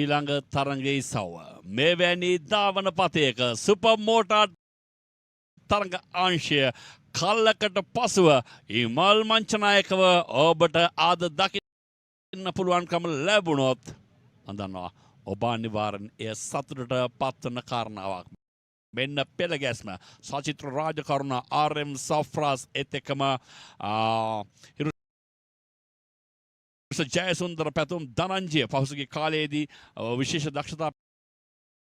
ඊළඟ තරඟයේ සව මෙවැනි ධාවන පතයක සුපර්මෝටාර් තරඟ අංශය කල්ලකට පසුව ඉමල් මංචනායකව ඔබට අද දකින්න පුළුවන්කම ලැබුණොත් අඳන්නවා ඔබ අනිවාර්යෙන් එය සතුටට පත්වන කාරණාවක්. මෙන්න පෙළ ගැස්ම සචිත්‍ර රාජකරුණ RM සෆ්රාස් එතෙකම ජයසුන්දර පැතුම් ධනංජය පහුසුගිය කාලයේදී විශේෂ දක්ෂතා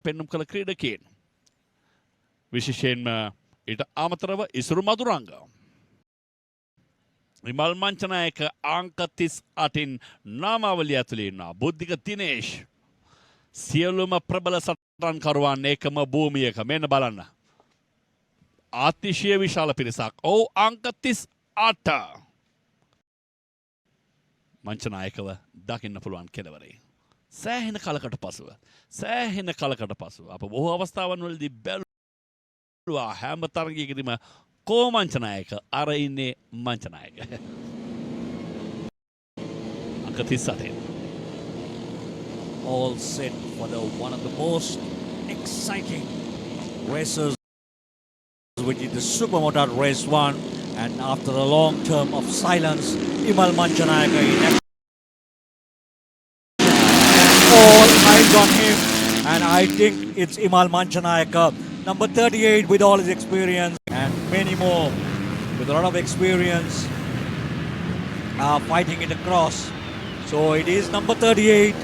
පෙන්නුම් කළ ක්‍රීඩකයන්. විශේෂයෙන්ම ඊට අමතරව ඉසුරුමදුරංග විමල් මංචනායක අංක 38න් නාමාවලිය ඇතුළේ ඉන්නවා. බුද්ධික දිනේෂ් සියලුම ප්‍රබල සටන්කරුවන් ඒකම භූමියක මෙන්න බලන්න. අතිශය විශාල පිරිසක්. ඔව් අංක 38 මංචනායකව දකින්න පුළුවන් කෙළවරේ. සෑහෙන කලකට පසුව අප බොහෝ අවස්ථාවන් වලදී බැලුවා හැම තරගයකදීම කෝ මංචනායක අර ඉන්නේ මංචනායක. අංක 38. All set for one of the most exciting races, which is the Supermotard Race 1. And after a long term of silence, Imal Manchanayaka in action. All eyes on him, and I think it's Imal Manchanayaka, number 38, with all his experience, and many more with a lot of experience fighting it across. So it is number 38.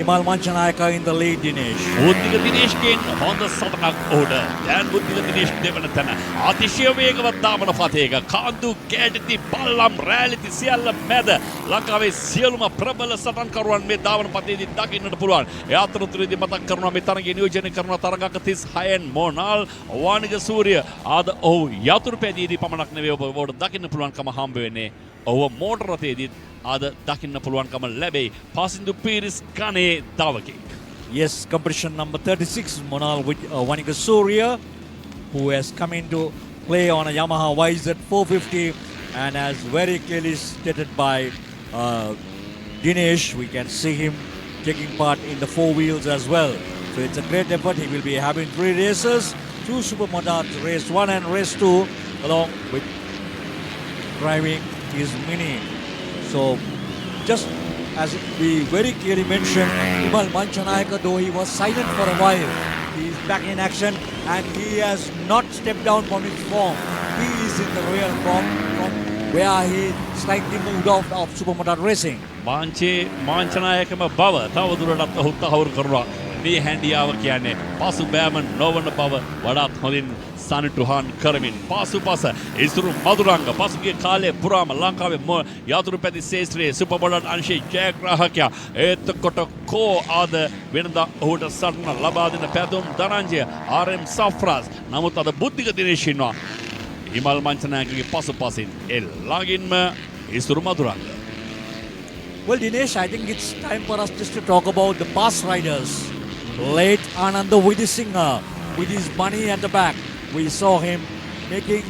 Imal Manchanayaka in the lead, Dinesh. බුද්ධික දිනේෂ්ගෙන් හොඳ සටනක් උඩ. දැන් බුද්ධික දිනේෂ් දෙවන තැන. අතිශය වේගවත් දාමන පතේක කාන්දු කැටිති බල්ලම් රැලිති සියල්ල මැද ලංකාවේ සියලුම ප්‍රබල සටන්කරුවන් මේ දාවන පතේදී දකින්නට පුළුවන්. ඒ අතරතුරදී මතක් කරනවා මේ තරගය නියෝජනය කරන තරගක 36න් මොනාල් වානික සූර්ය ආද ඔහු යතුරු පැදියේදී පමණක් නෙවෙයි ඔබට දකින්න පුළුවන්කම හම්බ වෙන්නේ. ඔහු මෝටර රථයේදී ආද දකින්න පුළුවන්කම ලැබෙයි. පාසින්දු Peiris ගණේ දාවකෙක්. Yes, competition number 36, Monal Vanika Surya, who has come in to play on a Yamaha YZ450, and as very clearly stated by Dinesh, we can see him taking part in the four wheels as well. So it's a great effort. He will be having 3 races, 2 Supermotard, race 1 and race 2, along with driving his Mini. So just as we very clearly mentioned, Imal Manchanayaka, though he was silent for a while, he is back in action and he has not stepped down from his form. He is in the real form from where he slightly moved off of Supermotard racing. මාංචනායකම බව තවදුරටත් ඔහු තහවුරු කරනවා. මේ හැන්ඩියාව කියන්නේ පසු බෑම නොවන බව වඩාත් හොඳින් සනිටුහන් කරමින් පාසුපස ඉසුරු මදුරංග පසුගිය කාලයේ පුරාම ලංකාවේ යතුරු පැදි ශේෂ්ත්‍රයේ සුපර්මොඩල් අංශයේ ජයග්‍රාහකයා එතකොට කෝ ආද වෙනදා ඔහුට සටන ලබා දෙන පැතුම් ධනංජය RM සෆ්රාස්. නමුත් අද බුද්ධික දිනේෂ් ඉන්නවා ඉමල් මංචනායකගේ පසුපසින් ඒ ළඟින්ම ඉසුරු Maduranga. Well, Dinesh, I think it's time for us just to talk about the past riders. Late Ananda Vidisingha with his money at the back. We saw him making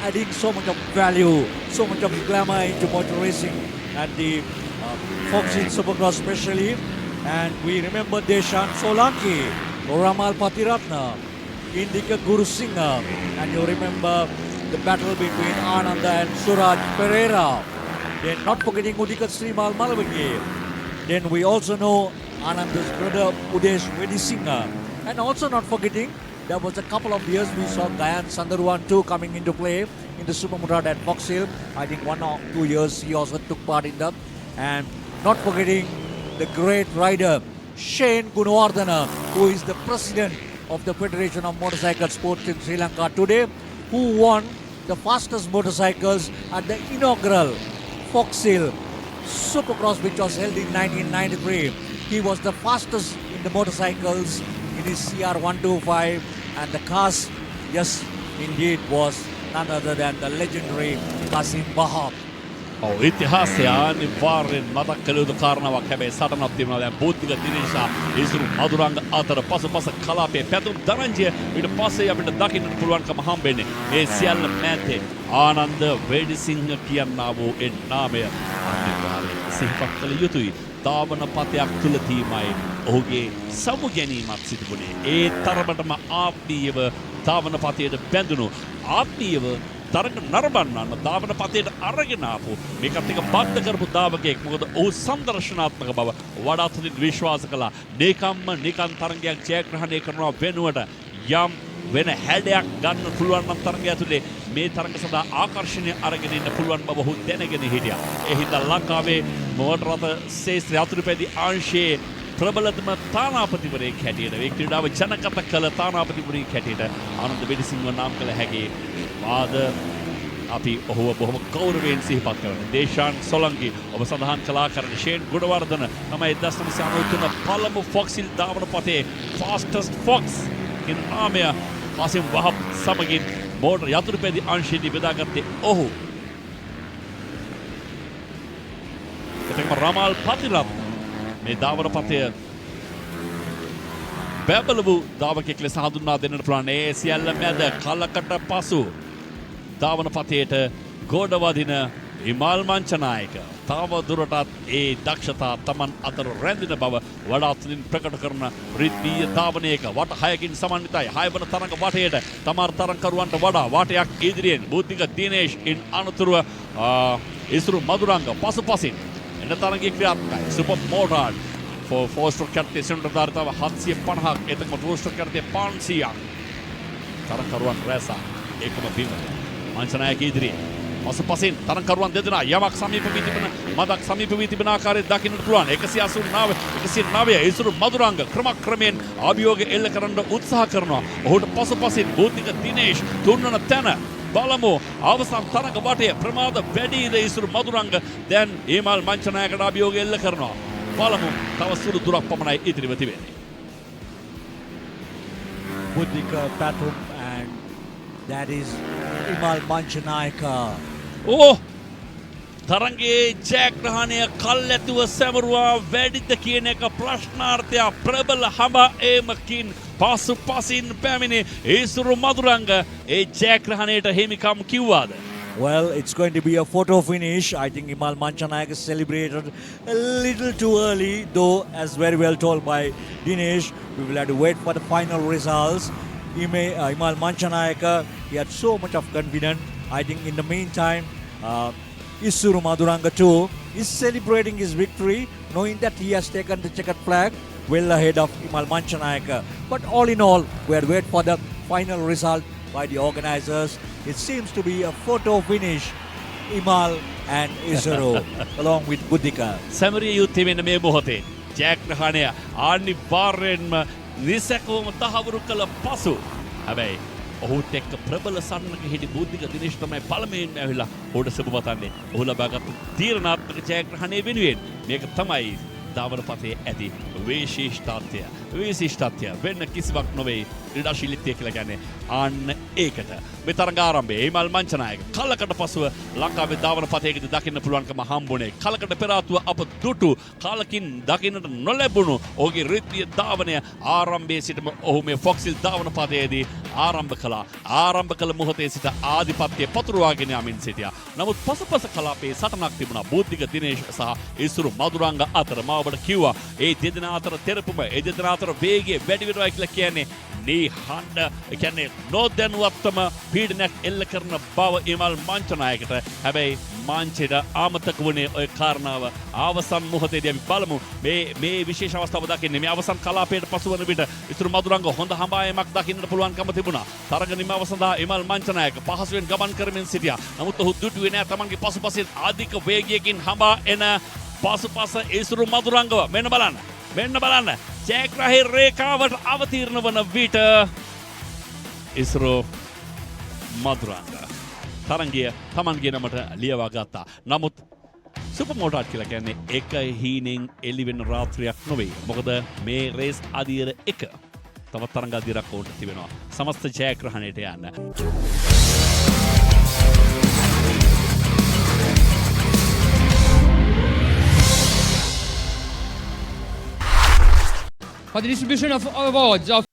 adding so much of value, so much of glamour into motor racing at the Foxin Supercross especially. And we remember Deshan Solanki, Ramal Patiratna, Indika Guru Singha, and you remember the battle between Ananda and Suraj Pereira. Then not forgetting Udikat Srimal Malavagi. Then we also know Ananda's brother Udesh Vedisingha. And also not forgetting, there was a couple of years we saw Gayan Sandarwan too coming into play in the Supermotard at Fox Hill. I think 1 or 2 years he also took part in that. And not forgetting the great rider Shane Gunawardena, who is the president of the Federation of Motorcycle Sports in Sri Lanka today, who won the fastest motorcycles at the inaugural Fox Hill Supercross, which was held in 1993. He was the fastest in the motorcycles in his CR125, and the cars, yes, indeed, was none other than the legendary Kasim Bahab. ඔව් ඉතිහාසය අනිවාර්යෙන් මතක් කළ යුතු කාරණාවක්. හැබැයි සටනක් තිබුණා. දැන් බුද්ධික දිනේෂා ඉසුරු මදුරංග අතර පසුපස කලාපයේ පැතුම් ධනංජය ඊට පස්සේ අපිට දකින්නට පුළුවන්කම හම්බෙන්නේ. ඒ සියල්ල මැත්තේ ආනන්ද වේඩිසිංහ කියනා වූ ඒ නාමය අනිවාර්යෙන් සිහිපත් කළ යුතුයි. දාවන පතයක් තුල තීමයි ඔහුගේ සමු ගැනීමක් සිදු වුණේ. ඒ තරමටම ආත්මීයව ධාවන පතයට බැඳුණු ආත්මීයව තරඟ නරඹන්න ධාවන පතයට අරගෙන ආපු මේකත් එක බද්ධ කරපු ධාවකයෙක්. මොකද ඔහු සම්දර්ශනාත්මක බව වඩාත් හොඳින් විශ්වාස කළා. නිකන් තරඟයක් ජයග්‍රහණය කරනවා වෙනුවට යම් වෙන හැඩයක් ගන්න පුළුවන් නම් තරඟය ඇතුලේ මේ තරඟ සඳහා ආකර්ෂණය අරගෙන ඉන්න පුළුවන් බව ඔහු දැනගෙන හිටියා. ඒ හින්දා ලංකාවේ මෝටර රථ ශේත්‍රයේ අතුරුපැදි අංශයේ ප්‍රබලතම තානාපතිවරයෙක් හැටියට මේ ක්‍රීඩාව ජනගත කළ තානාපතිවරයෙක් හැටියට ආනන්ද වෙඩිසිංහ නම් කළ හැකි වාද අපි ඔහුව බොහොම ගෞරවයෙන් සිහිපත් කරනවා. දේශාන් සොලංගි ඔබ සඳහන් කළා කරන ෂේන් ගුණවර්ධන තමයි 1993 පළමු ෆොක්සිල් ධාවන පතේ fastest fox in ආමය කාසිම් වහබ් සමගින් මෝටර යතුරුපැදි අංශයේදී බෙදාගත්තේ ඔහු. එතකම රමාල් පතිරත් මේ ධාවන පතය බැබලවු ධාවකයෙක් ලෙස හඳුන්වා දෙන්නට පුළුවන්. ඒ සියල්ල මැද කලකට පසු ධාවන පතයට ගොඩ වදින හිමාල් මංචනායක තව දුරටත් ඒ දක්ෂතා තමන් අතර රැඳෙන බව වඩාත් ප්‍රකට කරන රිද්මීය ධාවනයක වට 6කින් සමන්විතයි. 6 වන තරඟ වටේට තමාර තරඟකරුවන්ට වඩා වාටයක් ඉදිරියෙන් බුද්ධික දිනේෂ් ඉන් අනතුරුව ඉසුරුමදුරංග පසුපසින් එන තරඟයේ ක්‍රියාත්මකයි. සුපර්මොටාඩ් ෆෝර් ස්ට්‍රෝක් යටතේ සෙන්ටර් 750ක් එතකම ටූ ස්ට්‍රෝක් යටතේ 500ක් තරඟකරුවන් රැසා ඒකම බිම මංචනායක ඉදිරියේ පසුපසින් තරඟකරුවන් දෙදෙනා යමක් සමීප වී තිබෙන මදක් සමීප වී තිබෙන ආකාරය දකින්නට පුළුවන්. 189 ඉසුරුමදුරංග ක්‍රමක්‍රමයෙන් අභියෝග එල්ල කරන්න උත්සාහ කරනවා. ඔහුට පසුපසින් බුද්ධික දිනේෂ් තුන්වන තැන බලමු. අවසන් තරඟ වටේ ප්‍රමාද වැඩිද ඉසුරුමදුරංග දැන් හිමාල් මංචනායකට අභියෝග එල්ල කරනවා. බලමු තව සුළු දුරක් පමණයි ඉදිරිව තිබෙන්නේ. Buddhika Patum and that is Himal Manchanayaka. තරඟයේ ජයග්‍රහණය කල්ැතුව සැමරුවා වැඩිද කියන එක ප්‍රශ්නාර්ථයක්. ප්‍රබල හඹා ඒමකින් පසුපසින් පැමිණි ඉසුරුමදුරංග ඒ ජයග්‍රහණයට හිමිකම් කිව්වාද? Well, it's going to be a photo finish. I think Himal Manchanayaka celebrated a little too early, though, as very well told by Dinesh. We will have to wait for the final results. Himal Manchanayaka, he had so much of confidence. I think in the meantime, Isurumaduranga too is celebrating his victory, knowing that he has taken the checkered flag well ahead of Himal Manchanayaka. But all in all, we had to wait for the final result by the organizers. It seems to be a photo finish, Himal and Isuru along with Buddhika. සැමරිය යුත්තේ මෙන්න මේ මොහොතේ ජයග්‍රහණය අනිවාර්යෙන්ම නිසැකවම තහවුරු කළ පසු හැබැයි ඔහුට එක්ක ප්‍රබල සන්නක හිටි බුද්ධික දිනේෂ් තමයි පළමුවෙන්ම ඇවිල්ලා ඔහුට සුබ පතන්නේ. ඔහු ලබාගත් තීරණාත්මක ජයග්‍රහණය වෙනුවෙන් මේක තමයි ධාවන පතේ ඇති විශිෂ්ටත්වය වෙන්න කිසිවක් නොවේ. ක්‍රීඩාශීලීත්වය කියලා කියන්නේ අන්න ඒකට. මේ තරඟ ආරම්භයේ හිමාල් මංචනායක කලකට පසුව ලංකාවේ ධාවන පතේකදී දකින්න පුළුවන්කම හම්බුනේ. කලකට පෙර ආතුව අප දුටු කාලකින් දකින්නට නොලැබුණු ඔහුගේ රිද්මීය ධාවනය ආරම්භයේ සිටම ඔහු මේ ෆොක්සිල් ධාවන පතේදී ආරම්භ කළා. ආරම්භ කළ මොහොතේ සිට ආධිපත්‍යය පතුරවාගෙන යමින් සිටියා. නමුත් පසුපස කලාපයේ සටනක් තිබුණා. බුද්ධික දිනේෂ් සහ ඉසුරුමදුරංග අතර. මා ඔබට කිව්වා ඒ දෙදෙනා අතර තෙරපුම ඒ දෙදෙනා අතර වේගය වැඩි වෙනවා කියලා කියන්නේ හඬ කියන්නේ නොදැනුවත්වම පීඩනයක් එල්ල කරන බව හිමාල් මංචනායකට. හැබැයි මාංචෙට ආමතක වුණේ ඔය කාරණාව අවසන් මොහොතේදී අපි බලමු. මේ විශේෂ අවස්ථාව දකින්නේ මේ අවසන් කලාපයට පසු වන විට ඉසුරුමදුරංග හොඳ හඹායමක් දකින්නට පුළුවන්කම තිබුණා. තරඟ නිමාව සඳහා හිමාල් මංචනායක පහසුවෙන් ගමන් කරමින් සිටියා. නමුත් ඔහු දුටුවේ නෑ තමන්ගේ පසුපසින් අධික වේගයකින් හඹා එන පසුපස ඉසුරුමදුරංගව. මෙන්න බලන්න ජයග්‍රහී රේඛාවට අවතීර්ණ වන විට ඉසුරුමදුරංග තරඟය තමන්ගේ නමට ලියවා ගත්තා. නමුත් සුපර්මොටාඩ් කියලා කියන්නේ එක හීනෙන් එළිවෙන රාත්‍රියක් නොවේ. මොකද මේ රේස් අදියර එක තවත් තරඟ අදියරක් ඕට තිබෙනවා සමස්ත ජයග්‍රහණයට යන්න. For the distribution of awards of